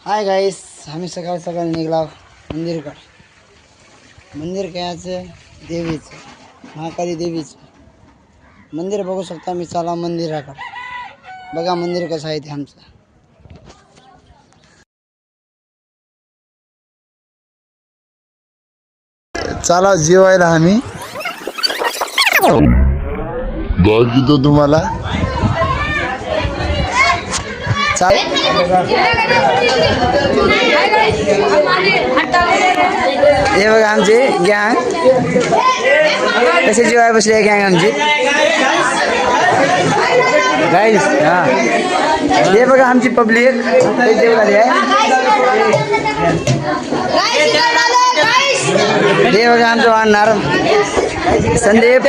Hi guys, आम्ही सकाळ सकाळी निघला मंदिरकडे. मंदिर कायचं देवीचं, महाकाली देवीचं मंदिर बघू शकता. मी चला मंदिराकडे. बघा मंदिर कसं आहे ते आमचं. चला जेवायला आम्ही दाखवतो तुम्हाला. हे बघा आमचे गँग कसे जेवाय बसले. गँग आमची गाईस. हा हे बघा आमची पब्लिक जेवणारी आहे. हे बघा आमचं वाढणार संदीप.